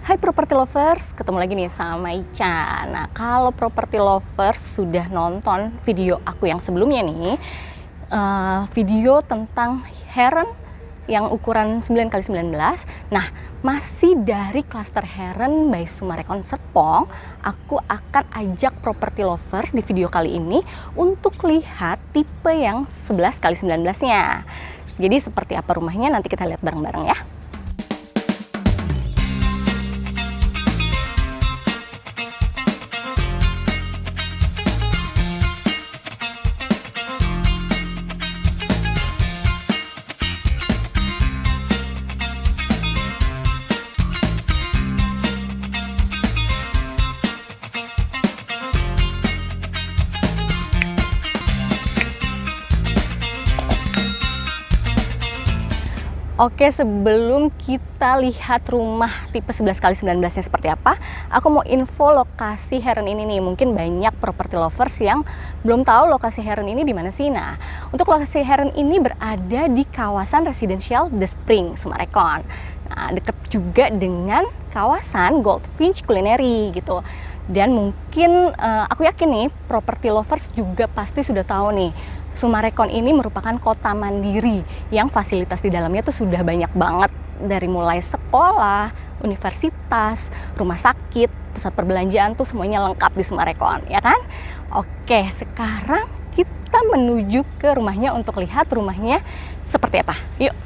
Hai property lovers, ketemu lagi nih sama Ica. Nah, kalau property lovers sudah nonton video aku yang sebelumnya nih, video tentang Heron yang ukuran 9x19. Nah, masih dari klaster Heron by Summarecon Serpong, aku akan ajak property lovers di video kali ini untuk lihat tipe yang 11x19-nya. Jadi seperti apa rumahnya nanti kita lihat bareng-bareng ya. Oke, sebelum kita lihat rumah tipe 11x19-nya seperti apa, aku mau info lokasi Heron ini nih. Mungkin banyak property lovers yang belum tahu lokasi Heron ini di mana sih. Nah, untuk lokasi Heron ini berada di kawasan residensial The Spring, Summarecon. Nah, dekat juga dengan kawasan Goldfinch Culinary gitu. Dan mungkin aku yakin nih property lovers juga pasti sudah tahu nih, Summarecon ini merupakan kota mandiri yang fasilitas di dalamnya tuh sudah banyak banget, dari mulai sekolah, universitas, rumah sakit, pusat perbelanjaan tuh semuanya lengkap di Summarecon, ya kan? Oke, sekarang kita menuju ke rumahnya untuk lihat rumahnya seperti apa. Yuk.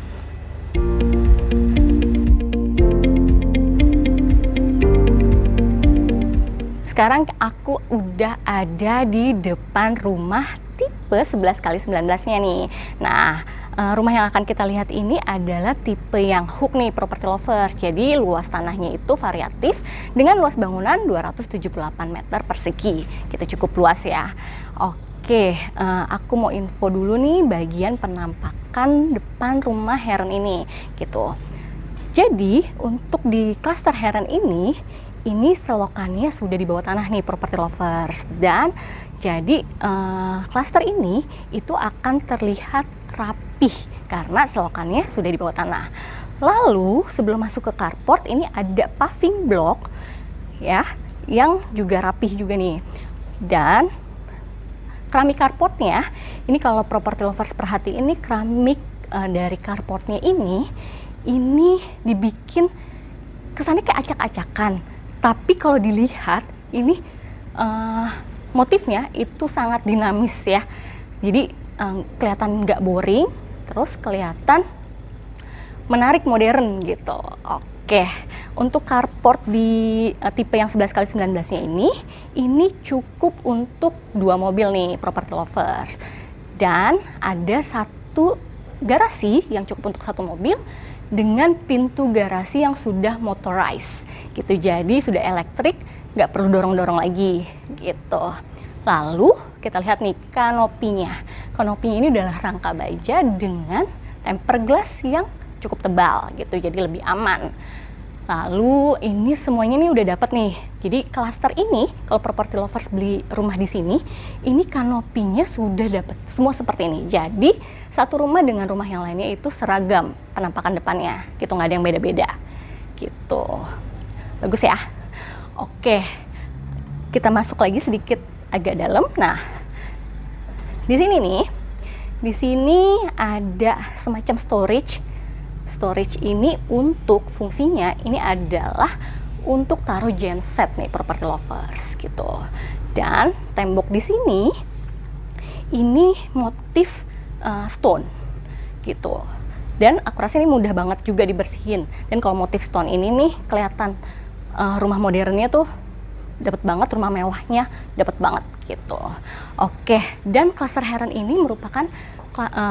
Sekarang aku udah ada di depan rumah tipe 11x19-nya nih. Nah, rumah yang akan kita lihat ini adalah tipe yang hook nih property lovers. Jadi luas tanahnya itu variatif dengan luas bangunan 278 meter persegi. Gitu, cukup luas ya. Oke, aku mau info dulu nih bagian penampakan depan rumah Heron ini gitu. Jadi untuk di klaster Heron ini selokannya sudah di bawah tanah nih property lovers, dan jadi klaster ini itu akan terlihat rapih karena selokannya sudah di bawah tanah. Lalu sebelum masuk ke carport ini ada paving block ya, yang juga rapih juga nih. Dan keramik carportnya ini, kalau property lovers perhatiin ini keramik dari carportnya ini dibikin kesannya kayak acak-acakan. Tapi kalau dilihat ini motifnya itu sangat dinamis ya. Jadi kelihatan nggak boring, terus kelihatan menarik, modern gitu. Oke, untuk carport di tipe yang 11x19-nya ini cukup untuk 2 mobil nih property lovers. Dan ada satu garasi yang cukup untuk 1 mobil dengan pintu garasi yang sudah motorized gitu, jadi sudah elektrik, nggak perlu dorong-dorong lagi gitu. Lalu kita lihat nih kanopinya. Kanopinya ini adalah rangka baja dengan tempered glass yang cukup tebal gitu, jadi lebih aman. Lalu ini semuanya nih udah dapat nih. Jadi klaster ini kalau property lovers beli rumah di sini, ini kanopinya sudah dapat semua seperti ini. Jadi satu rumah dengan rumah yang lainnya itu seragam penampakan depannya gitu, nggak ada yang beda-beda gitu. Bagus ya. Oke, kita masuk lagi sedikit agak dalam. Nah, di sini ada semacam storage. Storage ini untuk fungsinya ini adalah untuk taruh genset nih property lovers gitu. Dan tembok di sini ini motif stone gitu. Dan aku rasa ini mudah banget juga dibersihin. Dan kalau motif stone ini nih kelihatan rumah modernnya tuh dapat banget, rumah mewahnya dapat banget gitu. Oke, dan klaster Heron ini merupakan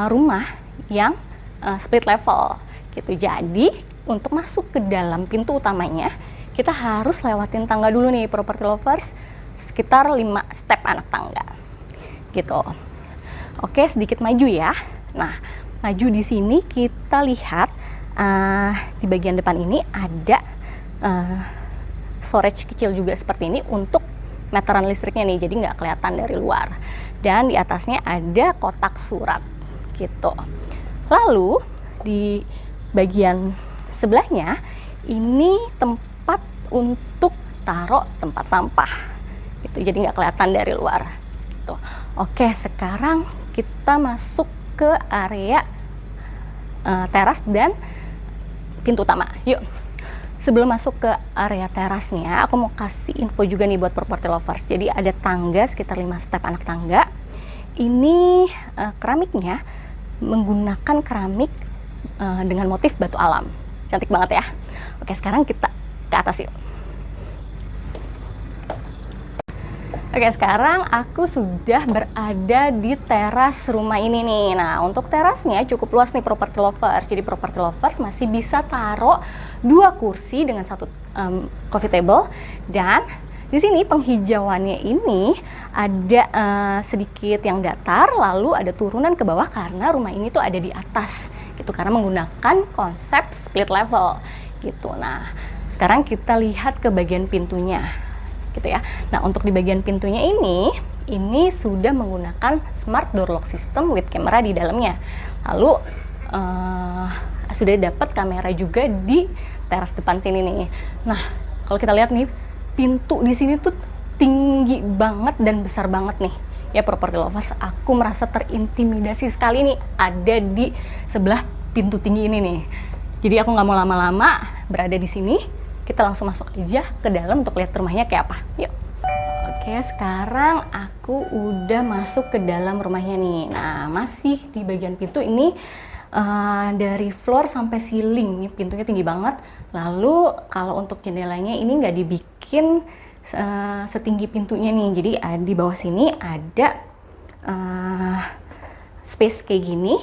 rumah yang split level gitu. Jadi untuk masuk ke dalam pintu utamanya kita harus lewatin tangga dulu nih property lovers, sekitar 5 step anak tangga gitu. Oke, sedikit maju ya. Nah, maju di sini kita lihat di bagian depan ini ada storage kecil juga seperti ini untuk meteran listriknya nih, jadi nggak kelihatan dari luar. Dan di atasnya ada kotak surat gitu. Lalu di bagian sebelahnya ini tempat untuk taruh tempat sampah gitu, jadi nggak kelihatan dari luar gitu. Oke, sekarang kita masuk ke area teras dan pintu utama. Yuk, sebelum masuk ke area terasnya, aku mau kasih info juga nih buat property lovers. Jadi ada tangga sekitar 5 step anak tangga. Ini keramiknya menggunakan keramik dengan motif batu alam. Cantik banget ya. Oke, sekarang kita ke atas yuk. Oke, sekarang aku sudah berada di teras rumah ini nih. Nah, untuk terasnya cukup luas nih property lovers. Jadi property lovers masih bisa taruh 2 kursi dengan 1 coffee table. Dan di sini penghijauannya ini ada sedikit yang datar, lalu ada turunan ke bawah karena rumah ini tuh ada di atas gitu, karena menggunakan konsep split level gitu. Nah, sekarang kita lihat ke bagian pintunya gitu ya. Nah, untuk di bagian pintunya ini sudah menggunakan smart door lock system with camera di dalamnya. Lalu sudah dapat kamera juga di teras depan sini nih. Nah, kalau kita lihat nih, pintu di sini tuh tinggi banget dan besar banget nih. Ya property lovers, aku merasa terintimidasi sekali nih ada di sebelah pintu tinggi ini nih. Jadi aku nggak mau lama-lama berada di sini. Kita langsung masuk aja ke dalam untuk lihat rumahnya kayak apa. Yuk. Oke, sekarang aku udah masuk ke dalam rumahnya nih. Nah, masih di bagian pintu ini dari floor sampai ceiling. Ini pintunya tinggi banget. Lalu kalau untuk jendelanya ini nggak dibikin setinggi pintunya nih. Jadi di bawah sini ada space kayak gini.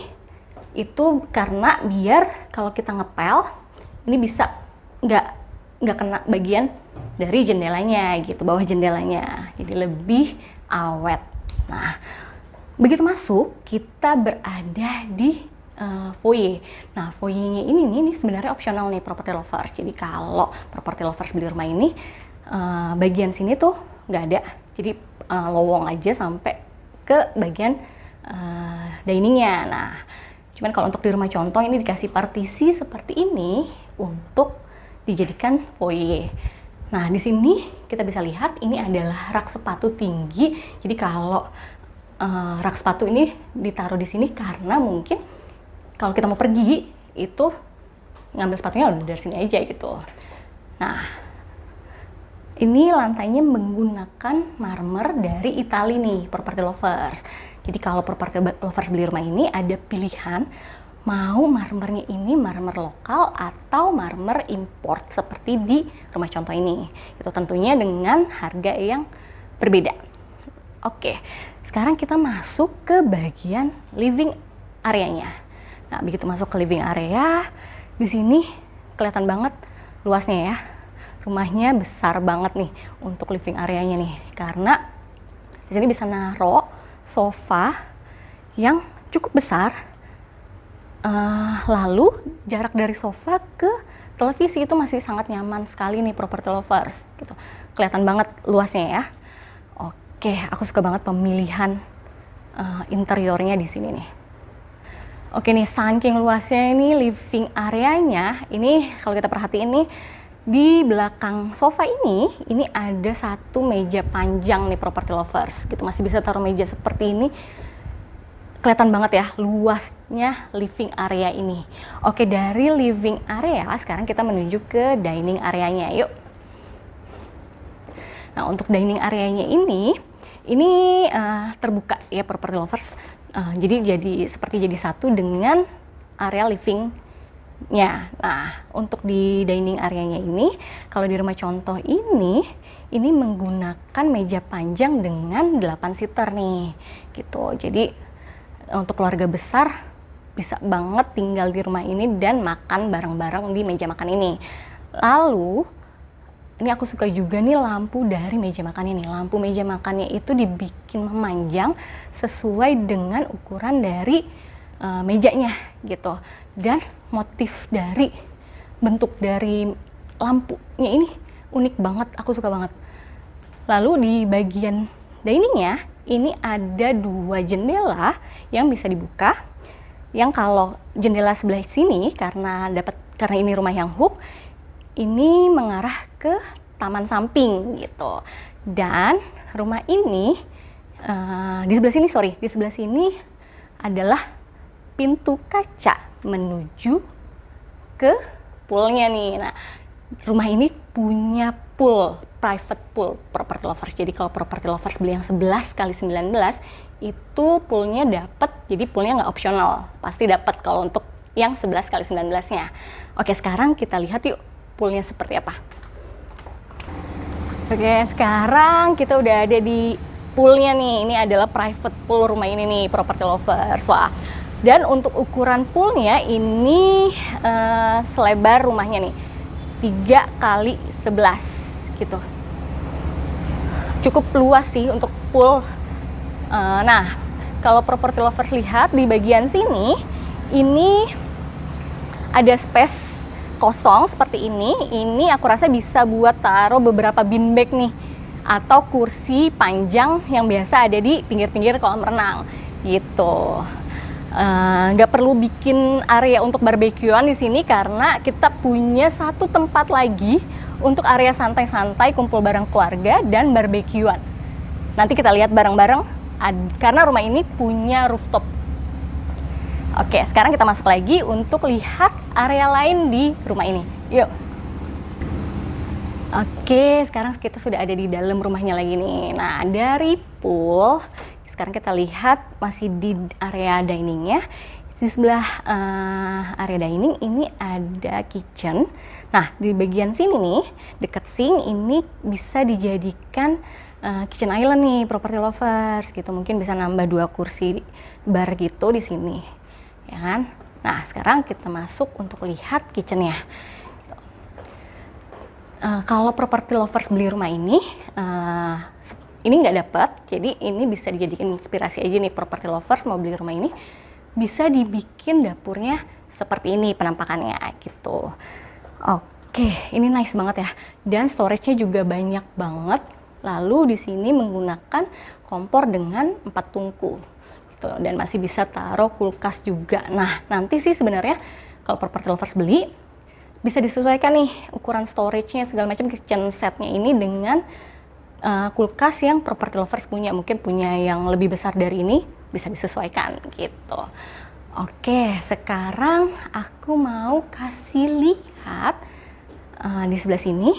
Itu karena biar kalau kita ngepel ini bisa nggak kena bagian dari jendelanya gitu, bawah jendelanya, jadi lebih awet. Nah, begitu masuk kita berada di foyer. Nah, foyernya ini sebenarnya opsional nih property lovers. Jadi kalau property lovers beli rumah ini bagian sini tuh nggak ada, jadi lowong aja sampai ke bagian diningnya. Nah, cuman kalau untuk di rumah contoh ini dikasih partisi seperti ini untuk dijadikan foyer. Nah, di sini kita bisa lihat ini adalah rak sepatu tinggi. Jadi kalau rak sepatu ini ditaruh di sini karena mungkin kalau kita mau pergi itu ngambil sepatunya udah dari sini aja gitu. Nah, ini lantainya menggunakan marmer dari Italia nih, property lovers. Jadi kalau property lovers beli rumah ini ada pilihan mau marmernya ini marmer lokal atau marmer import seperti di rumah contoh ini. Itu tentunya dengan harga yang berbeda. Oke, sekarang kita masuk ke bagian living areanya. Nah, begitu masuk ke living area, di sini kelihatan banget luasnya ya. Rumahnya besar banget nih untuk living areanya nih, karena di sini bisa naruh sofa yang cukup besar. Lalu jarak dari sofa ke televisi itu masih sangat nyaman sekali nih property lovers gitu. Kelihatan banget luasnya ya. Oke, aku suka banget pemilihan interiornya di sini nih. Oke nih, saking luasnya ini living areanya, ini kalau kita perhatiin nih di belakang sofa ini ada 1 meja panjang nih property lovers gitu. Masih bisa taruh meja seperti ini. Kelihatan banget ya luasnya living area ini. Oke, dari living area sekarang kita menuju ke dining areanya. Yuk. Nah, untuk dining areanya ini terbuka ya property lovers. Jadi seperti jadi satu dengan area livingnya. Nah, untuk di dining areanya ini, kalau di rumah contoh ini menggunakan meja panjang dengan 8 seater nih, gitu. Jadi untuk keluarga besar bisa banget tinggal di rumah ini dan makan bareng-bareng di meja makan ini. Lalu ini aku suka juga nih lampu dari meja makan ini. Lampu meja makannya itu dibikin memanjang sesuai dengan ukuran dari mejanya gitu. Dan motif dari bentuk dari lampunya ini unik banget, aku suka banget. Lalu di bagian diningnya ini ada 2 jendela yang bisa dibuka. Yang kalau jendela sebelah sini karena ini rumah yang hook, ini mengarah ke taman samping gitu. Dan rumah ini di sebelah sini adalah pintu kaca menuju ke poolnya nih. Nah, rumah ini punya pool, private pool, property lovers. Jadi kalau property lovers beli yang 11 kali 19 itu poolnya dapat, jadi poolnya nggak opsional, pasti dapat kalau untuk yang 11 kali 19-nya. Oke, sekarang kita lihat yuk poolnya seperti apa. Oke, sekarang kita udah ada di poolnya nih. Ini adalah private pool rumah ini nih, property lovers. Wah. Dan untuk ukuran poolnya ini selebar rumahnya nih 3 kali 11 gitu. Cukup luas sih untuk pool. Nah, kalau property lovers lihat di bagian sini, ini ada space kosong seperti ini. Ini aku rasa bisa buat taruh beberapa bean bag nih, atau kursi panjang yang biasa ada di pinggir-pinggir kolam renang gitu. Nggak perlu bikin area untuk barbekyuan di sini karena kita punya satu tempat lagi untuk area santai-santai, kumpul bareng keluarga dan barbekyuan. Nanti kita lihat bareng-bareng karena rumah ini punya rooftop. Oke, sekarang kita masuk lagi untuk lihat area lain di rumah ini. Yuk. Oke, sekarang kita sudah ada di dalam rumahnya lagi nih. Nah, dari pool sekarang kita lihat masih di area diningnya. Di sebelah area dining ini ada kitchen. Nah, di bagian sini nih, dekat sink ini bisa dijadikan kitchen island nih, property lovers gitu. Mungkin bisa nambah 2 kursi bar gitu di sini, ya kan? Nah, sekarang kita masuk untuk lihat kitchennya. Kalau property lovers beli rumah ini nggak dapat, jadi ini bisa dijadikan inspirasi aja nih, property lovers mau beli rumah ini bisa dibikin dapurnya seperti ini penampakannya gitu. Oke, ini nice banget ya, dan storage-nya juga banyak banget. Lalu di sini menggunakan kompor dengan 4 tungku gitu, dan masih bisa taruh kulkas juga. Nah, nanti sih sebenarnya kalau property lovers beli bisa disesuaikan nih ukuran storage-nya segala macam, kitchen set-nya ini dengan kulkas yang property lovers punya. Mungkin punya yang lebih besar dari ini, bisa disesuaikan gitu. Oke, sekarang aku mau kasih lihat di sebelah sini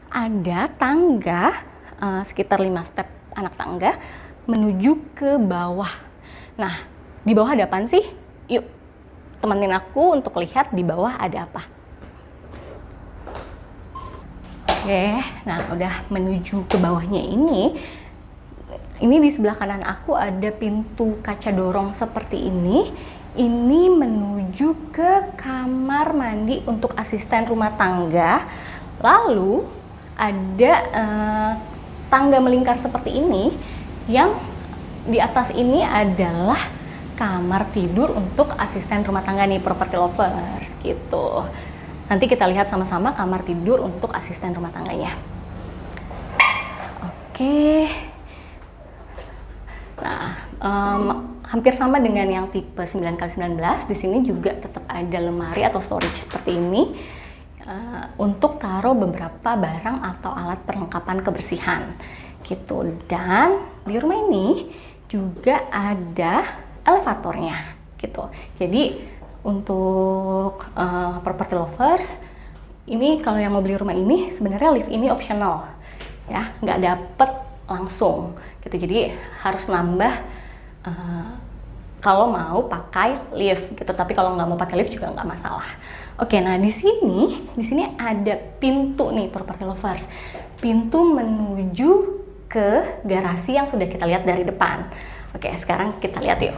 ada tangga, sekitar 5 step anak tangga menuju ke bawah. Nah, di bawah ada apaan sih? Yuk, temenin aku untuk lihat di bawah ada apa. Oke, nah udah menuju ke bawahnya ini di sebelah kanan aku ada pintu kaca dorong seperti ini. Ini menuju ke kamar mandi untuk asisten rumah tangga. Lalu ada tangga melingkar seperti ini, yang di atas ini adalah kamar tidur untuk asisten rumah tangga nih, property lovers gitu. Nanti kita lihat sama-sama kamar tidur untuk asisten rumah tangganya. Oke. Nah, hampir sama dengan yang tipe 9x19. Di sini juga tetap ada lemari atau storage seperti ini untuk taruh beberapa barang atau alat perlengkapan kebersihan gitu. Dan di rumah ini juga ada elevatornya gitu. Jadi untuk property lovers ini, kalau yang mau beli rumah ini sebenarnya lift ini optional ya, nggak dapet langsung gitu. Jadi harus nambah kalau mau pakai lift gitu. Tapi kalau nggak mau pakai lift juga nggak masalah. Oke, nah di sini ada pintu nih, property lovers. Pintu menuju ke garasi yang sudah kita lihat dari depan. Oke, sekarang kita lihat yuk.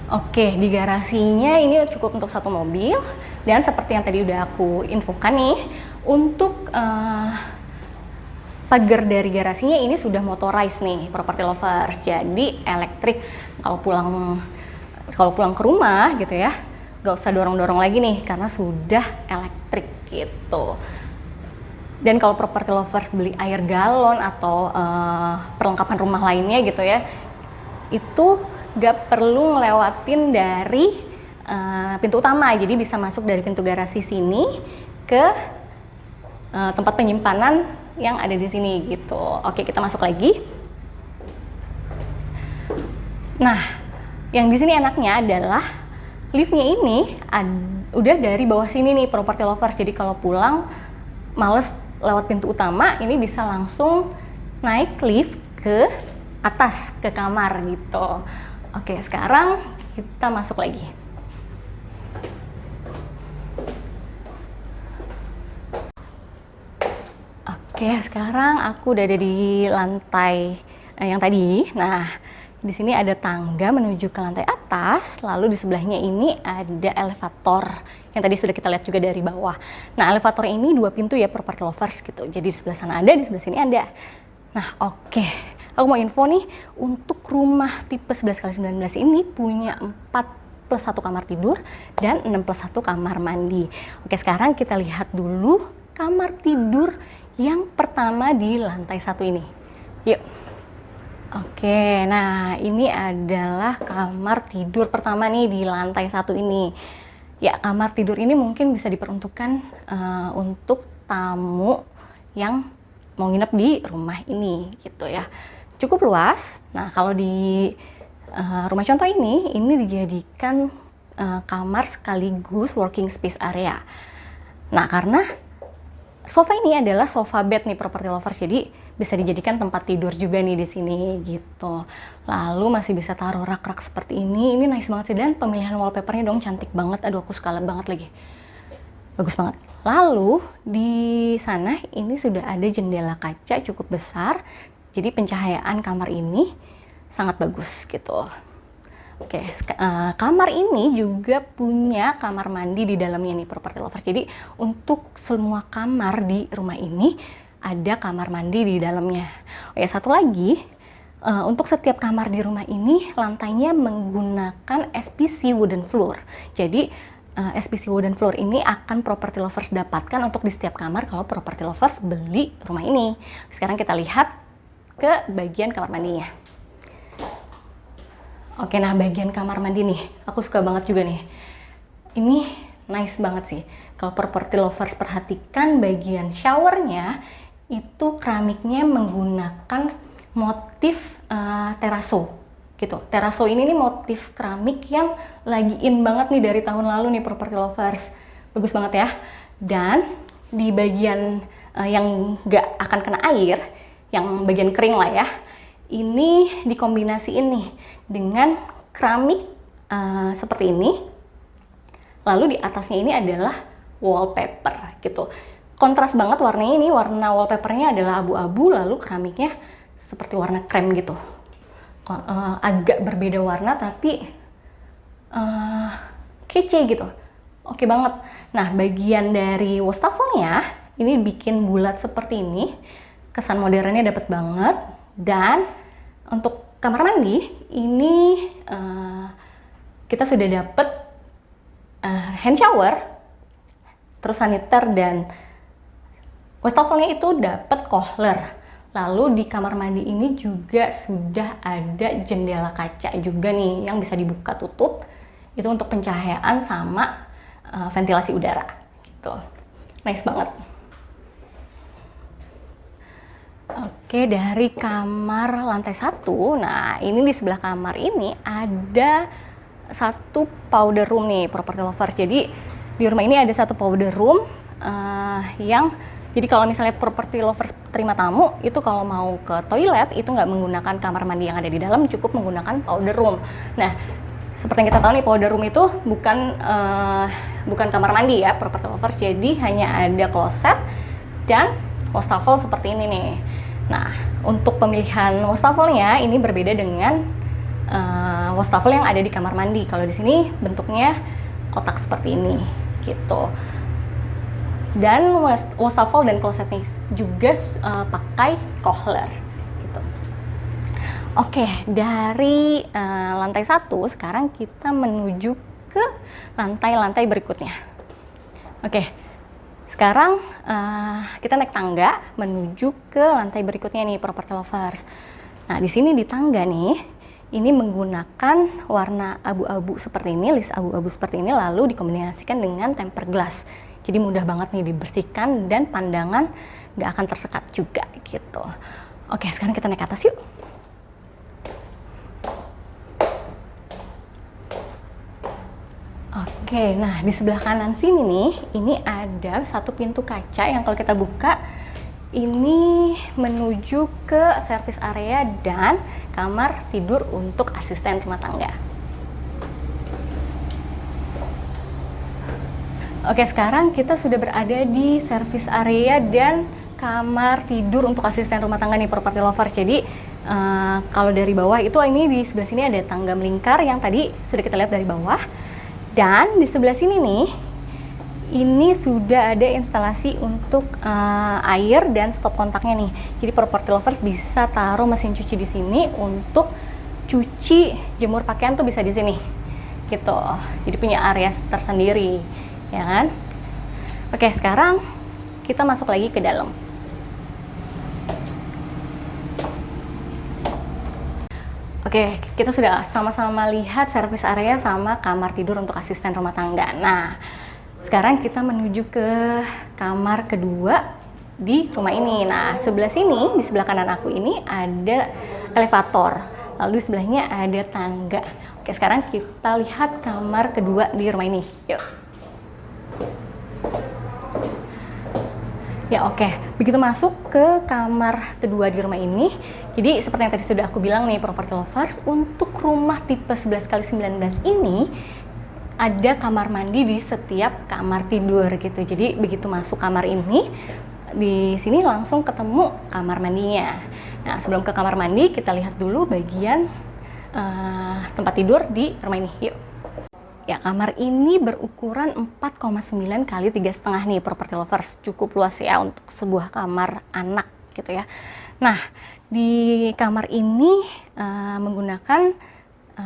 Oke, di garasinya ini cukup untuk 1 mobil, dan seperti yang tadi udah aku infokan nih, untuk pagar dari garasinya ini sudah motorized nih, property lovers. Jadi elektrik. Kalau pulang ke rumah gitu ya, nggak usah dorong-dorong lagi nih karena sudah elektrik gitu. Dan kalau property lovers beli air galon atau perlengkapan rumah lainnya gitu ya, itu gak perlu ngelewatin dari pintu utama, jadi bisa masuk dari pintu garasi sini ke tempat penyimpanan yang ada di sini gitu. Oke, kita masuk lagi. Nah, yang di sini enaknya adalah liftnya ini udah dari bawah sini nih property lovers. Jadi kalau pulang males lewat pintu utama, ini bisa langsung naik lift ke atas ke kamar gitu. Oke, sekarang kita masuk lagi. Oke, sekarang aku udah ada di lantai yang tadi. Nah, di sini ada tangga menuju ke lantai atas, lalu di sebelahnya ini ada elevator yang tadi sudah kita lihat juga dari bawah. Nah, elevator ini 2 pintu ya property lovers gitu. Jadi di sebelah sana ada, di sebelah sini ada. Nah, oke. Aku mau info nih, untuk rumah tipe 11x19 ini punya 4+1 kamar tidur dan 6+1 kamar mandi. Oke, sekarang kita lihat dulu kamar tidur yang pertama di lantai 1 ini. Yuk. Oke, nah ini adalah kamar tidur pertama nih di lantai 1 ini. Ya, kamar tidur ini mungkin bisa diperuntukkan untuk tamu yang mau nginep di rumah ini gitu ya. Cukup luas. Nah, kalau di rumah contoh ini dijadikan kamar sekaligus working space area. Nah, karena sofa ini adalah sofa bed nih property lovers, jadi bisa dijadikan tempat tidur juga nih di sini gitu. Lalu masih bisa taruh rak-rak seperti ini nice banget sih, dan pemilihan wallpapernya dong cantik banget. Aduh, aku suka banget lagi, bagus banget. Lalu di sana ini sudah ada jendela kaca cukup besar, jadi pencahayaan kamar ini sangat bagus gitu. Oke, kamar ini juga punya kamar mandi di dalamnya nih property lovers. Jadi untuk semua kamar di rumah ini ada kamar mandi di dalamnya. Oke, satu lagi, untuk setiap kamar di rumah ini lantainya menggunakan SPC wooden floor. Jadi SPC wooden floor ini akan property lovers dapatkan untuk di setiap kamar kalau property lovers beli rumah ini. Sekarang kita lihat ke bagian kamar mandinya. Oke, nah bagian kamar mandi nih, aku suka banget juga nih. Ini nice banget sih. Kalau property lovers perhatikan bagian showernya, itu keramiknya menggunakan motif teraso gitu. Teraso ini nih motif keramik yang lagi in banget nih dari tahun lalu nih property lovers. Bagus banget ya. Dan di bagian yang nggak akan kena air, yang bagian kering lah ya, ini dikombinasiin nih dengan keramik seperti ini. Lalu di atasnya ini adalah wallpaper gitu. Kontras banget warnanya, ini warna wallpapernya adalah abu-abu, lalu keramiknya seperti warna krem gitu. Agak berbeda warna tapi kece gitu. Oke banget. Nah, bagian dari wastafelnya ini bikin bulat seperti ini. Kesan modernnya dapet banget. Dan untuk kamar mandi ini kita sudah dapet hand shower, terus saniter, dan wastafelnya itu dapet kohler. Lalu di kamar mandi ini juga sudah ada jendela kaca juga nih yang bisa dibuka tutup. Itu untuk pencahayaan sama ventilasi udara gitu. Nice banget. Oke, dari kamar lantai 1, nah ini di sebelah kamar ini ada satu powder room nih property lovers. Jadi di rumah ini ada satu powder room yang jadi kalau misalnya property lovers terima tamu, itu kalau mau ke toilet itu nggak menggunakan kamar mandi yang ada di dalam, cukup menggunakan powder room. Nah, seperti yang kita tahu nih, powder room itu bukan kamar mandi ya property lovers, jadi hanya ada kloset dan wastafel seperti ini nih. Nah, untuk pemilihan wastafelnya ini berbeda dengan wastafel yang ada di kamar mandi. Kalau di sini bentuknya kotak seperti ini gitu. Dan wastafel dan klosetnya juga pakai kohler gitu. Oke, dari lantai 1 sekarang kita menuju ke lantai-lantai berikutnya. Oke, sekarang kita naik tangga menuju ke lantai berikutnya nih property lovers. Nah, di sini di tangga nih, ini menggunakan warna abu-abu seperti ini, list abu-abu seperti ini, lalu dikombinasikan dengan tempered glass. Jadi mudah banget nih dibersihkan dan pandangan nggak akan tersekat juga gitu. Oke, sekarang kita naik ke atas yuk. Oke, nah di sebelah kanan sini nih, ini ada satu pintu kaca yang kalau kita buka, ini menuju ke service area dan kamar tidur untuk asisten rumah tangga. Oke, sekarang kita sudah berada di service area dan kamar tidur untuk asisten rumah tangga nih property lovers. Jadi kalau dari bawah itu ini di sebelah sini ada tangga melingkar yang tadi sudah kita lihat dari bawah. Dan di sebelah sini nih, ini sudah ada instalasi untuk air dan stop kontaknya nih. Jadi property lovers bisa taruh mesin cuci di sini untuk cuci jemur pakaian tuh bisa di sini, gitu. Jadi punya area tersendiri, ya kan? Oke, sekarang kita masuk lagi ke dalam. Oke, kita sudah sama-sama lihat service area sama kamar tidur untuk asisten rumah tangga. Nah, sekarang kita menuju ke kamar kedua di rumah ini. Nah, sebelah sini, di sebelah kanan aku ini ada elevator. Lalu di sebelahnya ada tangga. Oke, sekarang kita lihat kamar kedua di rumah ini. Yuk. Ya oke, begitu masuk ke kamar kedua di rumah ini, jadi seperti yang tadi sudah aku bilang nih property lovers, untuk rumah tipe 11x19 ini ada kamar mandi di setiap kamar tidur gitu. Jadi begitu masuk kamar ini, di sini langsung ketemu kamar mandinya. Nah, sebelum ke kamar mandi, kita lihat dulu bagian tempat tidur di rumah ini. Yuk. Ya, kamar ini berukuran 4,9 kali 3,5 nih property lovers. Cukup luas ya untuk sebuah kamar anak gitu ya. Nah, di kamar ini menggunakan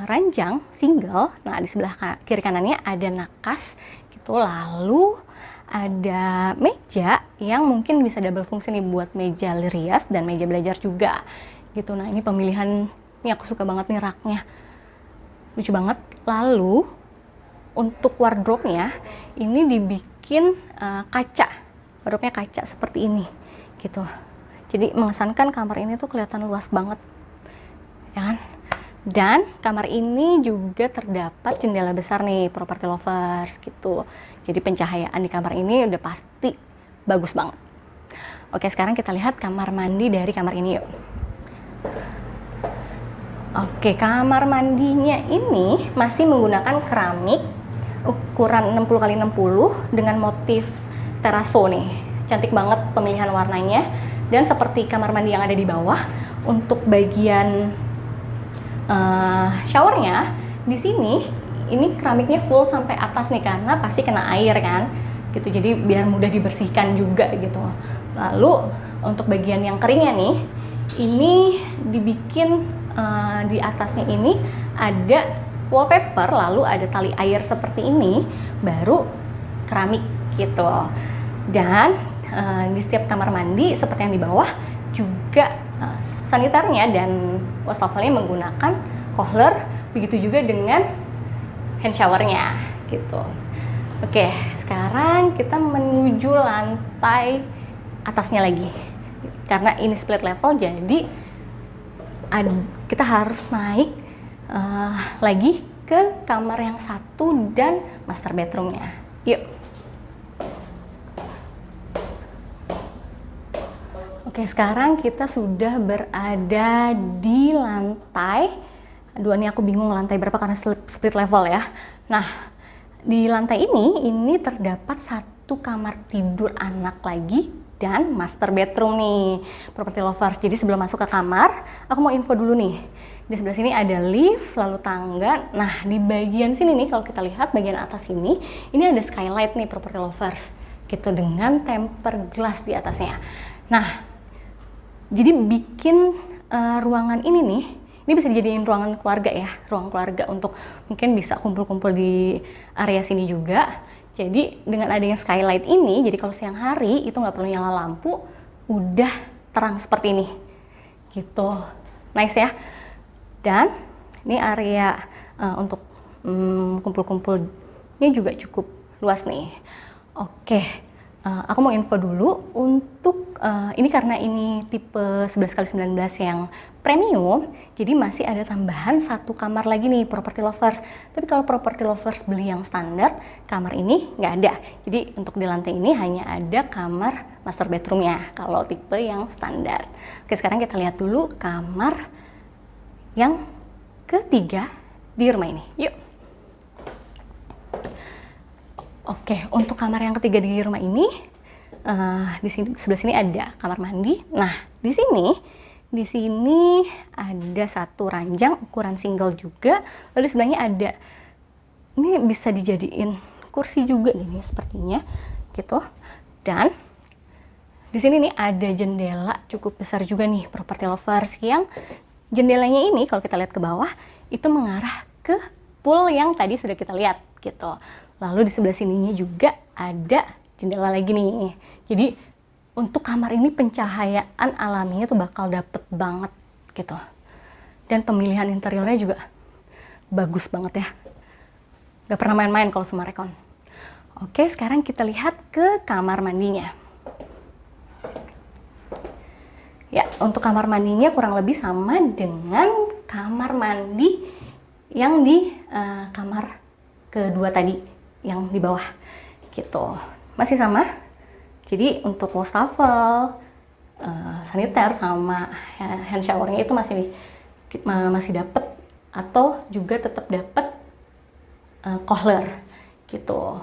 ranjang single. Nah, di sebelah kiri kanannya ada nakas gitu. Lalu ada meja yang mungkin bisa double fungsi nih buat meja rias dan meja belajar juga gitu. Nah, ini pemilihan, ini aku suka banget nih raknya. Lucu banget. Lalu untuk wardrobe-nya ini dibikin kaca, wardrobe-nya kaca seperti ini gitu. Jadi mengesankan kamar ini tuh kelihatan luas banget, ya kan? Dan kamar ini juga terdapat jendela besar nih property lovers gitu. Jadi pencahayaan di kamar ini udah pasti bagus banget. Oke, sekarang kita lihat kamar mandi dari kamar ini yuk. Oke, kamar mandinya ini masih menggunakan keramik ukuran 60x60 dengan motif teraso nih. Cantik banget pemilihan warnanya. Dan seperti kamar mandi yang ada di bawah, untuk bagian showernya di sini ini keramiknya full sampai atas nih karena pasti kena air kan. Gitu. Jadi biar mudah dibersihkan juga gitu. Lalu untuk bagian yang keringnya nih, ini dibikin di atasnya ini ada wallpaper, lalu ada tali air seperti ini, baru keramik gitu. Dan di setiap kamar mandi seperti yang di bawah juga saniternya dan wastafelnya menggunakan kohler, begitu juga dengan hand showernya gitu. Oke, sekarang kita menuju lantai atasnya lagi. Karena ini split level, jadi kita harus naik lagi ke kamar yang satu dan master bedroomnya. Yuk. Oke, sekarang kita sudah berada di lantai. Aduh, ini aku bingung lantai berapa karena split level ya. Nah, di lantai ini terdapat satu kamar tidur anak lagi dan master bedroom nih, property lovers. Jadi sebelum masuk ke kamar, aku mau info dulu nih. Di sebelah sini ada lift, lalu tangga. Nah, di bagian sini nih, kalau kita lihat bagian atas ini ada skylight nih, property lovers. Gitu, dengan tempered glass di atasnya. Nah, jadi bikin ruangan ini bisa dijadiin ruangan keluarga ya. Ruang keluarga untuk mungkin bisa kumpul-kumpul di area sini juga. Jadi, dengan adanya skylight ini, jadi kalau siang hari itu nggak perlu nyala lampu, udah terang seperti ini. Gitu. Nice ya. Dan Ini area untuk kumpul-kumpulnya juga cukup luas nih. Oke, aku mau info dulu untuk ini karena ini tipe 11x19 yang premium, jadi masih ada tambahan satu kamar lagi nih property lovers. Tapi kalau property lovers beli yang standar, kamar ini nggak ada. Jadi untuk di lantai ini hanya ada kamar master bedroomnya kalau tipe yang standar. Oke, sekarang kita lihat dulu kamar yang ketiga di rumah ini. Yuk. Oke, untuk kamar yang ketiga di rumah ini, di sini sebelah sini ada kamar mandi. Nah, di sini ada satu ranjang ukuran single juga. Lalu di sebelahnya ada, ini bisa dijadiin kursi juga nih sepertinya, gitu. Dan di sini nih ada jendela cukup besar juga nih, property lovers, yang jendelanya ini kalau kita lihat ke bawah itu mengarah ke pool yang tadi sudah kita lihat, gitu. Lalu di sebelah sininya juga ada jendela lagi nih. Jadi untuk kamar ini pencahayaan alaminya tuh bakal dapet banget gitu. Dan pemilihan interiornya juga bagus banget ya. Gak pernah main-main kalau sama Recon. Oke, sekarang kita lihat ke kamar mandinya. Ya, untuk kamar mandinya kurang lebih sama dengan kamar mandi yang di kamar kedua tadi, yang di bawah gitu. Masih sama. Jadi untuk wastafel, saniter sama hand showernya itu masih dapat, atau juga tetap dapat kohler gitu.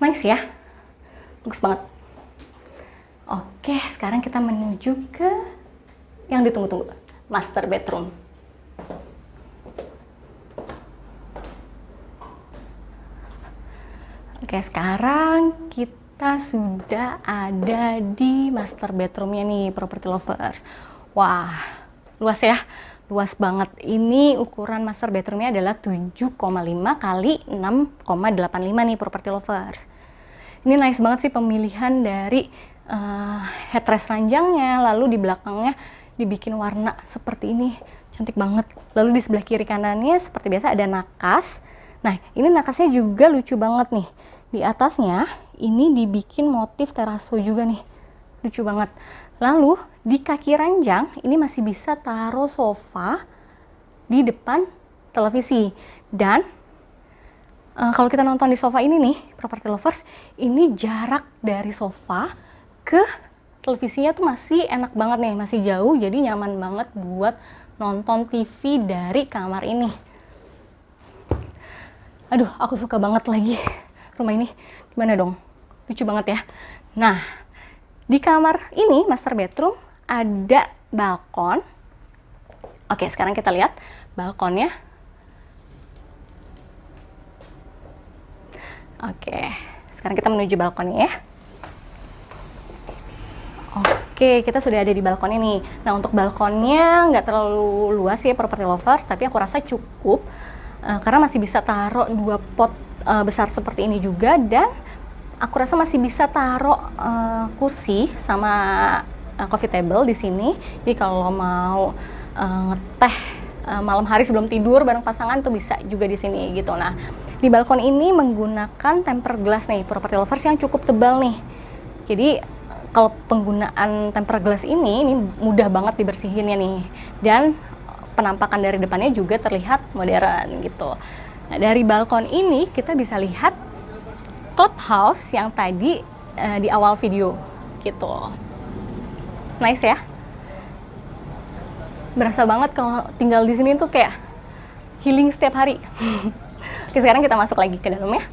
Nice ya, bagus banget. Oke, sekarang kita menuju ke yang ditunggu-tunggu, master bedroom. Oke, sekarang kita sudah ada di master bedroomnya nih, property lovers. Wah, luas ya, luas banget. Ini ukuran master bedroomnya adalah 7,5 kali 6,85 nih, property lovers. Ini nice banget sih pemilihan dari headrest ranjangnya, lalu di belakangnya dibikin warna seperti ini, cantik banget. Lalu di sebelah kiri kanannya seperti biasa ada nakas. Nah, ini nakasnya juga lucu banget nih. Di atasnya ini dibikin motif teraso juga nih, lucu banget. Lalu di kaki ranjang ini masih bisa taruh sofa di depan televisi. Dan kalau kita nonton di sofa ini nih, property lovers, ini jarak dari sofa ke televisinya tuh masih enak banget nih, masih jauh, jadi nyaman banget buat nonton TV dari kamar ini. Aduh, aku suka banget lagi rumah ini. Gimana dong? Lucu banget ya. Nah, di kamar ini, master bedroom, ada balkon. Oke, sekarang kita lihat balkonnya. Oke, sekarang kita menuju balkonnya ya. Oke, kita sudah ada di balkon ini. Nah, untuk balkonnya nggak terlalu luas ya, property lovers, tapi aku rasa cukup. Karena masih bisa taruh 2 pot besar seperti ini juga, dan aku rasa masih bisa taruh kursi sama coffee table di sini. Jadi kalau mau ngeteh malam hari sebelum tidur bareng pasangan tuh bisa juga di sini gitu. Nah, di balkon ini menggunakan tempered glass nih, property lovers, yang cukup tebal nih. Jadi kalau penggunaan tempered glass ini mudah banget dibersihinnya nih, dan penampakan dari depannya juga terlihat modern gitu. Nah, dari balkon ini kita bisa lihat clubhouse yang tadi di awal video gitu. Nice ya. Berasa banget kalau tinggal di sini tuh kayak healing setiap hari. Oke, sekarang kita masuk lagi ke dalam ya.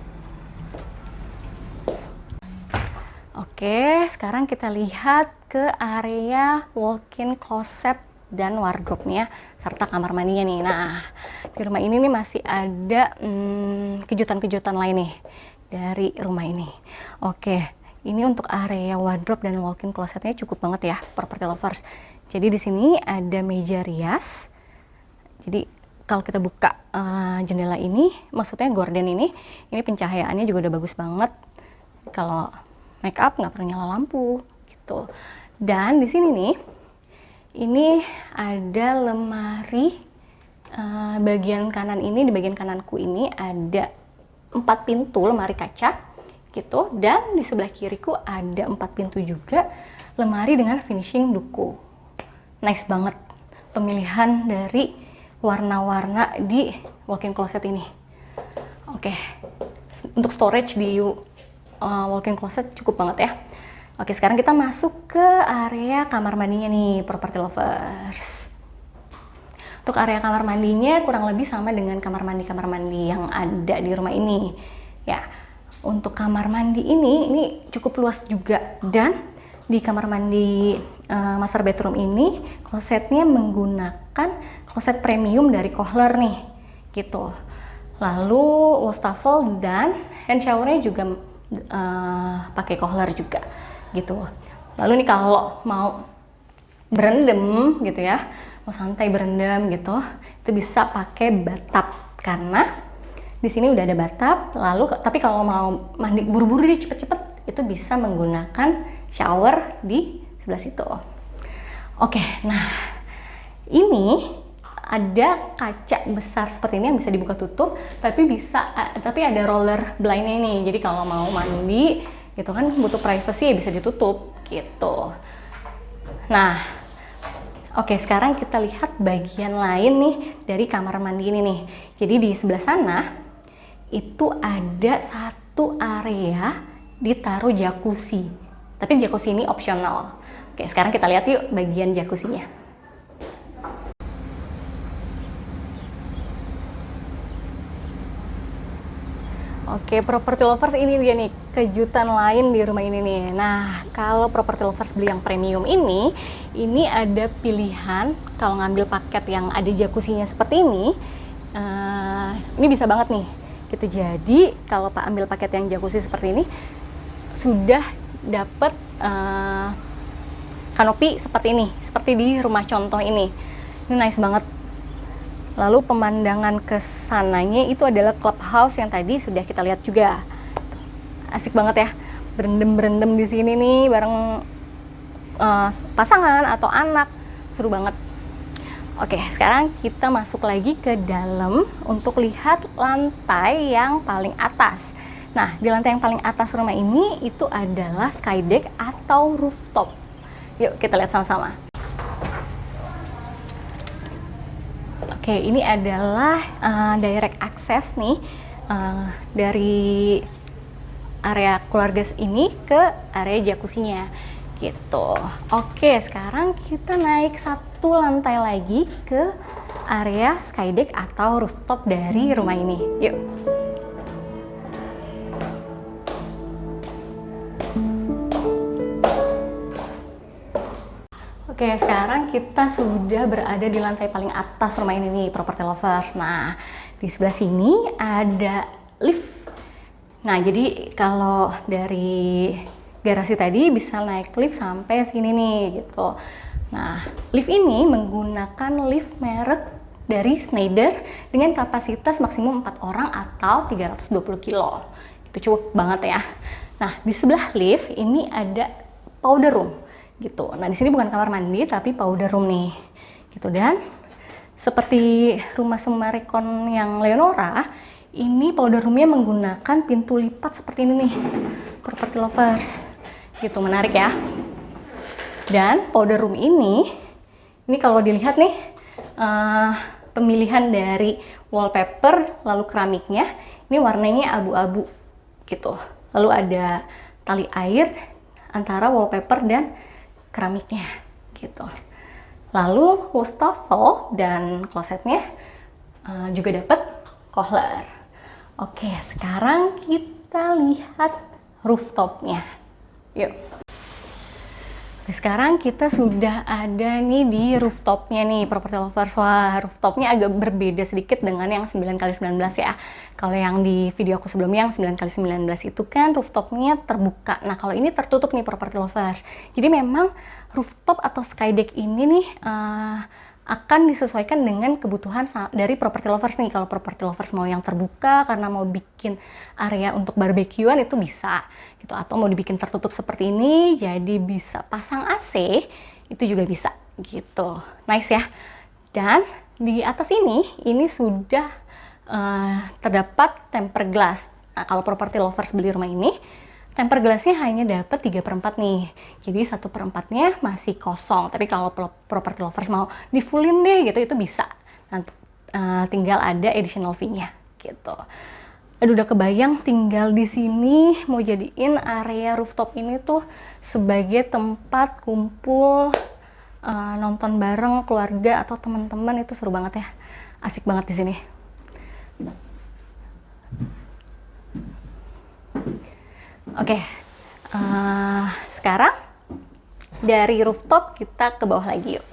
Oke, sekarang kita lihat ke area walk-in closet dan wardrobe-nya serta kamar mandinya nih. Nah, di rumah ini nih masih ada kejutan-kejutan lain nih dari rumah ini. Oke, ini untuk area wardrobe dan walk-in closetnya cukup banget ya, property lovers. Jadi di sini ada meja rias. Jadi kalau kita buka jendela ini, maksudnya gorden ini pencahayaannya juga udah bagus banget. Kalau make up nggak perlu nyala lampu gitu. Dan di sini nih, ini ada lemari bagian kanan ini, di bagian kananku ini ada 4 pintu lemari kaca gitu, dan di sebelah kiriku ada 4 pintu juga lemari dengan finishing duku. Nice banget pemilihan dari warna-warna di walk-in closet ini. Oke, untuk storage di walk-in closet cukup banget ya. Oke, sekarang kita masuk ke area kamar mandinya nih, property lovers. Untuk area kamar mandinya kurang lebih sama dengan kamar mandi yang ada di rumah ini. Ya, untuk kamar mandi ini cukup luas juga, dan di kamar mandi master bedroom ini klosetnya menggunakan kloset premium dari Kohler nih, gitu. Lalu wastafel dan hand showernya juga pakai Kohler juga, gitu. Lalu nih kalau mau berendam gitu ya, mau santai berendam gitu, itu bisa pakai bathtub karena di sini udah ada bathtub. Lalu tapi kalau mau mandi buru-buru deh cepet-cepet, itu bisa menggunakan shower di sebelah situ. Oke, nah ini ada kaca besar seperti ini yang bisa dibuka tutup, tapi ada roller blindnya nih. Jadi kalau mau mandi gitu kan butuh privacy ya bisa ditutup gitu. Nah, oke, sekarang kita lihat bagian lain nih dari kamar mandi ini nih. Jadi di sebelah sana itu ada satu area ditaruh jacuzzi. Tapi jacuzzi ini opsional. Oke, sekarang kita lihat yuk bagian jacuzzinya. Oke, property lovers, ini dia nih kejutan lain di rumah ini nih. Nah, kalau property lovers beli yang premium ini ada pilihan kalau ngambil paket yang ada jacuzzinya seperti ini bisa banget nih. Gitu. Jadi, kalau Pak ambil paket yang jacuzzi seperti ini, sudah dapet kanopi seperti ini, seperti di rumah contoh ini. Ini nice banget. Lalu pemandangan ke sananya itu adalah clubhouse yang tadi sudah kita lihat juga. Asik banget ya, berendam-berendam di sini nih bareng pasangan atau anak, seru banget. Oke, sekarang kita masuk lagi ke dalam untuk lihat lantai yang paling atas. Nah, di lantai yang paling atas rumah ini itu adalah skydeck atau rooftop. Yuk kita lihat sama-sama. Oke, ini adalah direct access nih dari area keluarga ini ke area jacuzzinya gitu. Oke, sekarang kita naik satu lantai lagi ke area skydeck atau rooftop dari rumah ini. Yuk. Oke, sekarang kita sudah berada di lantai paling atas rumah ini nih, property lovers. Nah, di sebelah sini ada lift. Nah, jadi kalau dari garasi tadi bisa naik lift sampai sini nih, gitu. Nah, lift ini menggunakan lift merek dari Schneider dengan kapasitas maksimum 4 orang atau 320 kilo. Itu cukup banget ya. Nah, di sebelah lift ini ada powder room. Gitu. Nah, di sini bukan kamar mandi tapi powder room nih. Gitu, dan seperti rumah Summarecon yang Leonora, ini powder roomnya menggunakan pintu lipat seperti ini nih, property lovers. Gitu, menarik ya. Dan powder room ini kalau dilihat nih pemilihan dari wallpaper lalu keramiknya, ini warnanya abu-abu gitu. Lalu ada tali air antara wallpaper dan keramiknya gitu. Lalu wastafel dan klosetnya juga dapat Kohler. Oke, sekarang kita lihat rooftopnya. Yuk. Oke, sekarang kita sudah ada nih di rooftopnya nih, property lovers. Wah, rooftopnya agak berbeda sedikit dengan yang 9x19 ya. Kalau yang di video aku sebelumnya yang 9x19 itu kan rooftopnya terbuka. Nah, kalau ini tertutup nih, property lovers. Jadi memang rooftop atau skydeck ini nih akan disesuaikan dengan kebutuhan dari property lovers nih. Kalau property lovers mau yang terbuka karena mau bikin area untuk barbekyuan itu bisa gitu, atau mau dibikin tertutup seperti ini jadi bisa pasang AC, itu juga bisa gitu. Nice ya. Dan Di atas ini sudah terdapat tempered glass. Nah, kalau property lovers beli rumah ini, tempered glassnya hanya dapat 3/4 nih. Jadi 1/4-nya masih kosong. Tapi kalau property lovers mau di fullin deh gitu, itu bisa. Nanti tinggal ada additional fee-nya gitu. Aduh, udah kebayang tinggal di sini mau jadiin area rooftop ini tuh sebagai tempat kumpul, nonton bareng keluarga atau teman-teman. Itu seru banget ya, asik banget di sini. Oke, sekarang dari rooftop kita ke bawah lagi yuk.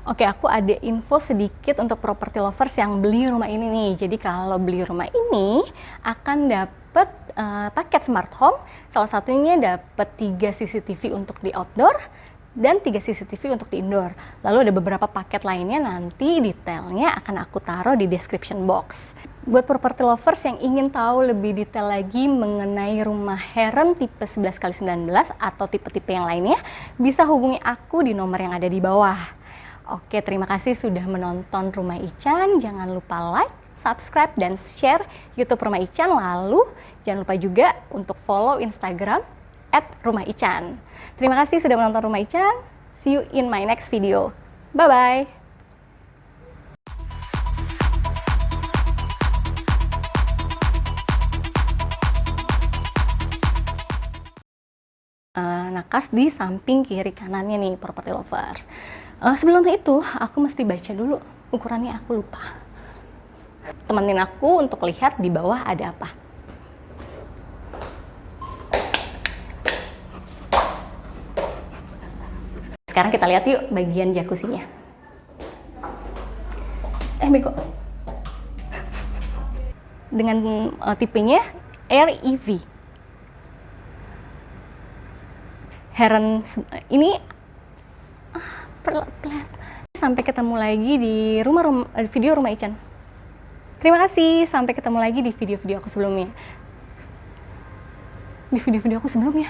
Oke, aku ada info sedikit untuk property lovers yang beli rumah ini nih. Jadi kalau beli rumah ini akan dapat paket smart home. Salah satunya dapat 3 CCTV untuk di outdoor dan 3 CCTV untuk di indoor. Lalu ada beberapa paket lainnya, nanti detailnya akan aku taruh di description box. Buat property lovers yang ingin tahu lebih detail lagi mengenai rumah Heron tipe 11x19 atau tipe-tipe yang lainnya, bisa hubungi aku di nomor yang ada di bawah. Oke, terima kasih sudah menonton Rumah Ican. Jangan lupa like, subscribe, dan share YouTube Rumah Ican. Lalu jangan lupa juga untuk follow Instagram @rumahIcan. Terima kasih sudah menonton Rumah Ican. See you in my next video. Bye-bye. Nakas di samping kiri kanannya nih, property lovers. Sebelum itu, aku mesti baca dulu ukurannya, aku lupa. Temenin aku untuk lihat di bawah ada apa. Sekarang kita lihat yuk bagian jacuzzinya. Bego. Dengan tipenya REV. Heron ini sampai ketemu lagi di video Rumah Ican. Terima kasih, sampai ketemu lagi di video-video aku sebelumnya. Di video-video aku sebelumnya.